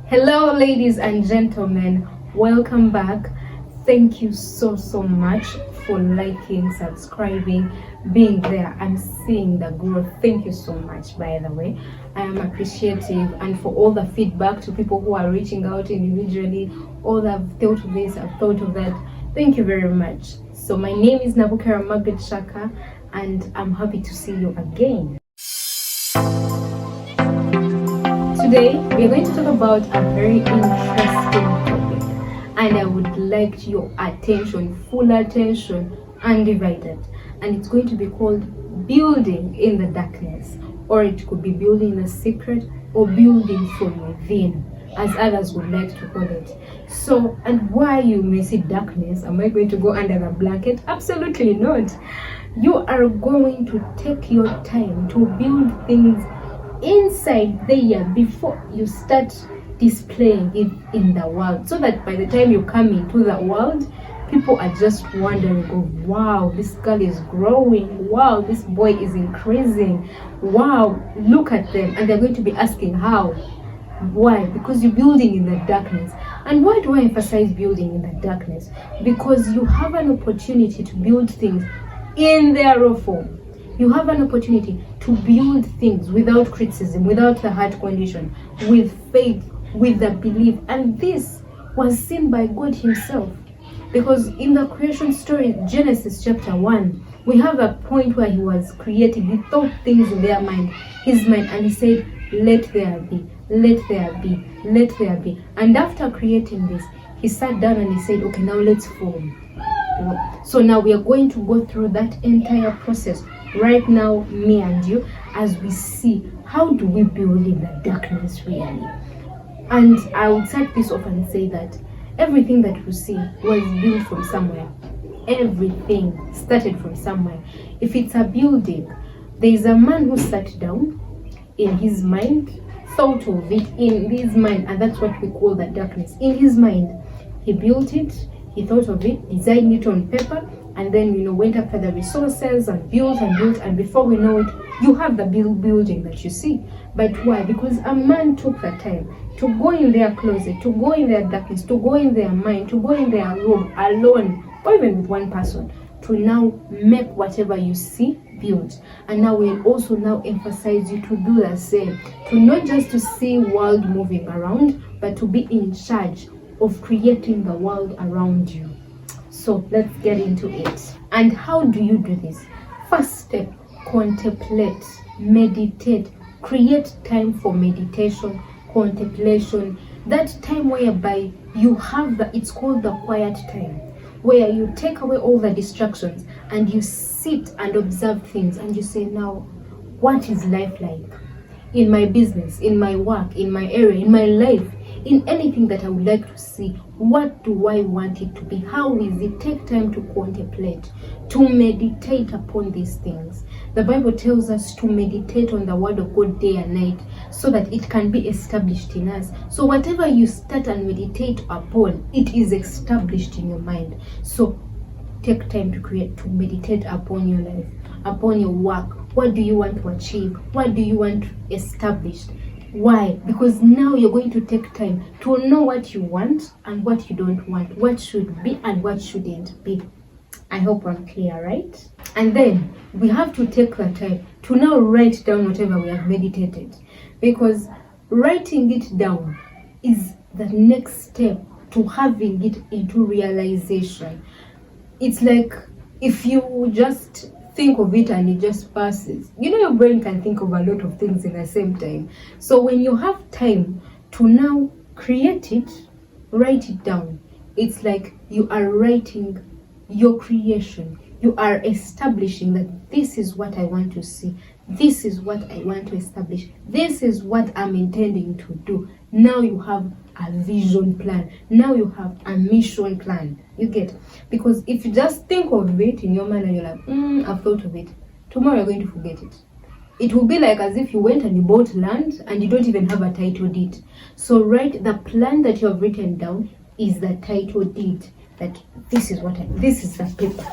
Hello, ladies and gentlemen, welcome back. Thank you so much for liking, subscribing, being there and seeing the growth. Thank you so much, by the way. I am appreciative, and for all the feedback to people who are reaching out individually, all that I've thought of this, I've thought of that. Thank you very much. So my name is Nabukera Margaret Shaka, and I'm happy to see you again. Today, we are going to talk about a very interesting topic, and I would like your attention, full attention, undivided. And it's going to be called building in the darkness, or it could be building in the secret, or building from within, as others would like to call it. So, and why you may see darkness? Am I going to go under the blanket? Absolutely not. You are going to take your time to build things inside there before you start displaying it in the world, so that by the time you come into the world, people are just wondering, oh, wow, this girl is growing, wow, this boy is increasing, wow, look at them. And they're going to be asking how. Why? Because you're building in the darkness. And why do I emphasize building in the darkness? Because you have an opportunity to build things in their raw form. You have an opportunity to build things without criticism, without the heart condition, with faith, with the belief. And this was seen by God himself. Because in the creation story, Genesis chapter 1, we have a point where he was creating. He thought things in their mind, his mind, and he said, let there be, let there be, let there be. And after creating this, he sat down and he said, okay, now let's form. So now we are going to go through that entire process right now, me and you, as we see how do we build in the darkness really. And I would start this off and say that everything that we see was built from somewhere. Everything started from somewhere. If it's a building, there is a man who sat down in his mind, thought of it in his mind, and that's what we call the darkness. In his mind, he built it, he thought of it, designed it on paper, and then went after the resources and built, and before we know it, you have the building that you see. But why? Because a man took the time to go in their closet, to go in their darkness, to go in their mind, to go in their room alone, or even with one person, to now make whatever you see built. And now we'll also now emphasize you to do the same, to not just to see world moving around, but to be in charge of creating the world around you. So let's get into it. And how do you do this? First step, contemplate, meditate, create time for meditation, contemplation, that time whereby you have it's called the quiet time, where you take away all the distractions and you sit and observe things and you say, now, what is life like? In my business, in my work, in my area, in my life, in anything that I would like to see, what do I want it to be? How is it? Take time to contemplate, to meditate upon these things. The Bible tells us to meditate on the word of God day and night, so that it can be established in us. So whatever you start and meditate upon, it is established in your mind. So take time to create, to meditate upon your life, upon your work. What do you want to achieve? What do you want established? Why? Because now you're going to take time to know what you want and what you don't want, what should be and what shouldn't be. I hope I'm clear, right? And then we have to take the time to now write down whatever we have meditated, because writing it down is the next step to having it into realization. It's like if you just think of it and it just passes. Your brain can think of a lot of things in the same time. So when you have time to now create it, write it down. It's like you are writing your creation. You are establishing that this is what I want to see. This is what I want to establish. This is what I'm intending to do. Now you have a vision plan. Now you have a mission plan. You get? Because if you just think of it in your mind and you're like, I've thought of it, tomorrow you're going to forget it. It will be like as if you went and you bought land and you don't even have a title deed. So write the plan that you have written down is the title deed. That this is the paper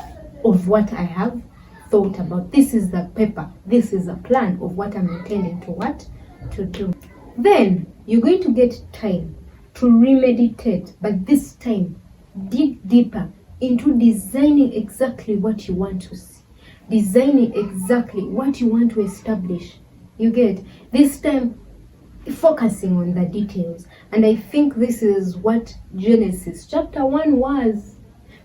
of what I have thought about. This is the paper. This is the plan of what I'm intending to do. Then you're going to get time to remeditate, but this time dig deeper into designing exactly what you want to see, designing exactly what you want to establish. You get? This time focusing on the details. And I think this is what Genesis chapter 1 was.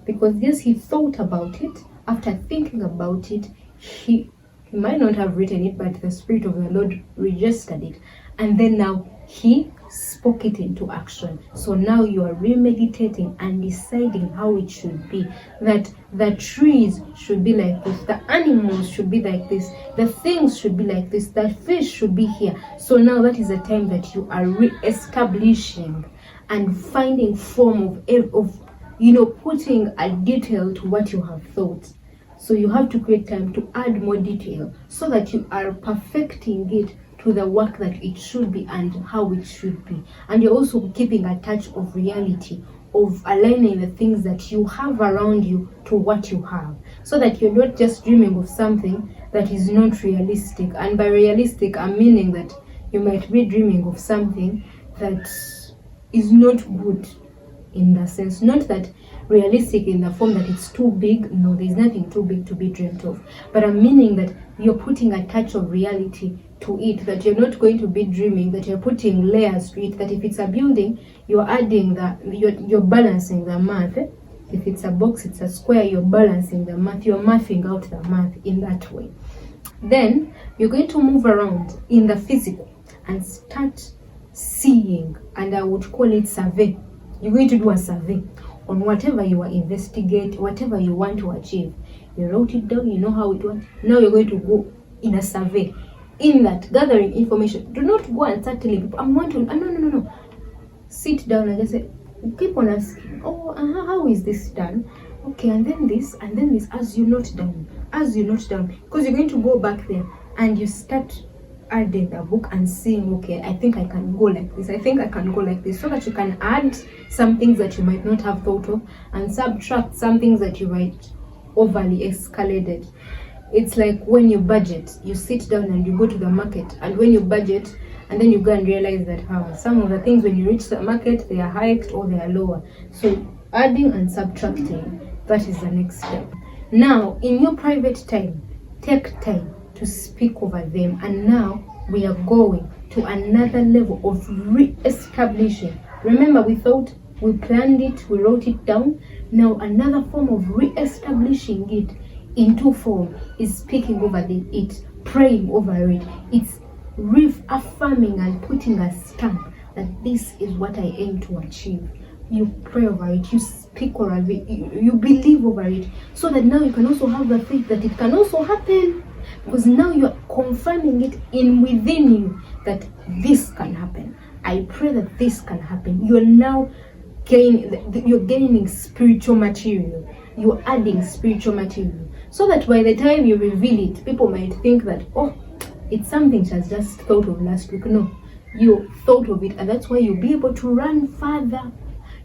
Because yes, he thought about it. After thinking about it, he might not have written it, but the Spirit of the Lord registered it. And then now he spoke it into action. So now you are remeditating and deciding how it should be. That the trees should be like this, the animals should be like this, the things should be like this, the fish should be here. So now that is a time that you are re-establishing and finding form of putting a detail to what you have thought. So you have to create time to add more detail so that you are perfecting it to the work that it should be and how it should be. And you're also keeping a touch of reality, of aligning the things that you have around you to what you have, so that you're not just dreaming of something that is not realistic. And by realistic, I'm meaning that you might be dreaming of something that is not good in the sense, not that realistic in the form that it's too big. No, there's nothing too big to be dreamt of, but I'm meaning that you're putting a touch of reality to it, that you're not going to be dreaming, that you're putting layers to it, that if it's a building, you're adding you're balancing the math. If it's a box, it's a square, you're balancing the math, you're mathing out the math in that way. Then you're going to move around in the physical and start seeing, and I would call it survey. You're going to do a survey on whatever you are investigating, whatever you want to achieve. You wrote it down, you know how it went. Now you're going to go in a survey. In that, gathering information. Do not go and start telling people, no. Sit down and just say, keep on asking, how is this done? Okay, and then this, as you note down. Because you're going to go back there and you start adding the book and seeing, okay, I think I can go like this, so that you can add some things that you might not have thought of and subtract some things that you might overly escalated. It's like when you budget, you sit down and you go to the market, and when you budget and then you go and realize that some of the things when you reach the market, they are hiked or they are lower. So adding and subtracting, that is the next step. Now in your private time, take time to speak over them. And now we are going to another level of re-establishing. Remember, we thought, we planned it, we wrote it down. Now another form of re-establishing it into form is speaking over it, praying over it. It's reaffirming and putting a stamp that this is what I aim to achieve. You pray over it, you speak over it, you believe over it, so that now you can also have the faith that it can also happen. Because now you're confirming it within you that this can happen. I pray that this can happen. You're now gaining spiritual material. You're adding spiritual material. So that by the time you reveal it, people might think that, it's something she has just thought of last week. No, you thought of it, and that's why you'll be able to run further.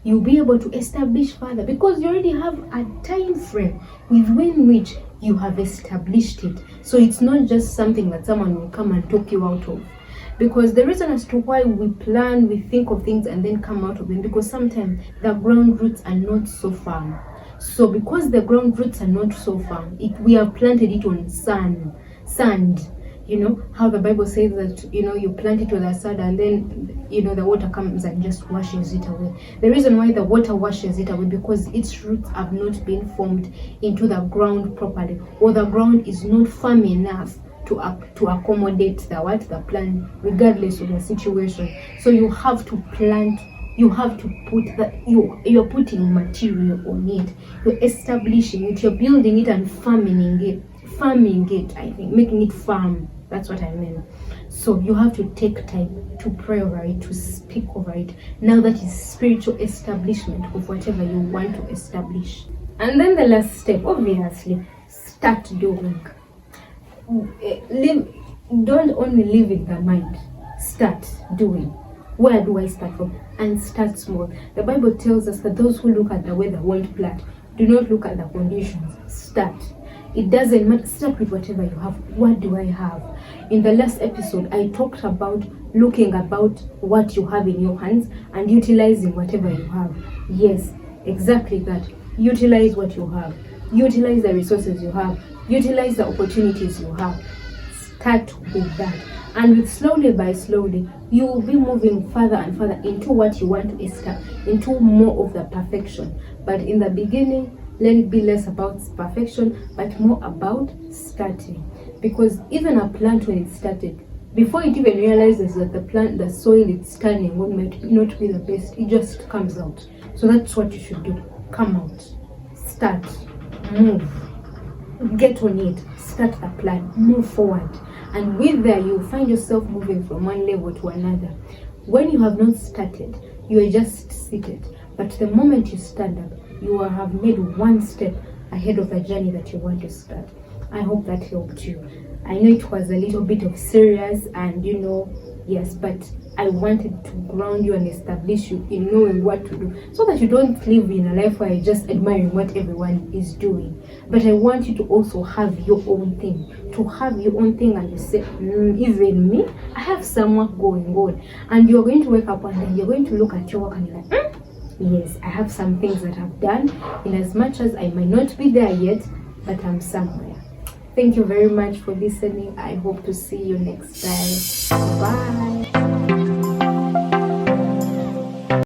You'll be able to establish further, because you already have a time frame within which you have established it. So it's not just something that someone will come and talk you out of. Because the reason as to why we plan, we think of things and then come out of them, because sometimes the ground roots are not so firm. So because the ground roots are not so firm, we have planted it on sand. You know how the Bible says that, you plant it with the sand and then, the water comes and just washes it away. The reason why the water washes it away, because its roots have not been formed into the ground properly, or the ground is not firm enough to accommodate the plant, regardless of the situation. So you have to plant. You have to put that, you're putting material on it, you're establishing it, you're building it and farming it, I think, making it firm. That's what I mean. So you have to take time to pray over it, to speak over it. Now that is spiritual establishment of whatever you want to establish. And then the last step, obviously, start doing. Don't only live in the mind, start doing. Where do I start from? And start small. The Bible tells us that those who look at the weather won't plant. Do not look at the conditions. Start. It doesn't matter. Start with whatever you have. What do I have? In the last episode, I talked about looking about what you have in your hands and utilizing whatever you have. Yes, exactly that. Utilize what you have. Utilize the resources you have. Utilize the opportunities you have. Start with that. And with slowly by slowly, you will be moving further and further into what you want to establish, into more of the perfection. But in the beginning, let it be less about perfection, but more about starting. Because even a plant, when it started, before it even realizes that the soil it's standing on might not be the best, it just comes out. So that's what you should do. Come out. Start. Move. Get on it. Start the plan. Move forward. And with that, you'll find yourself moving from one level to another. When you have not started, you are just seated. But the moment you stand up, you will have made one step ahead of the journey that you want to start. I hope that helped you. I know it was a little bit of serious and yes, but I wanted to ground you and establish you in knowing what to do, so that you don't live in a life where you're just admiring what everyone is doing. But I want you to also have your own thing. To have your own thing and you say, even me, I have some work going on. And you're going to wake up one day, you're going to look at your work and you're like, yes, I have some things that I've done, in as much as I might not be there yet, but I'm somewhere. Thank you very much for listening. I hope to see you next time. Bye.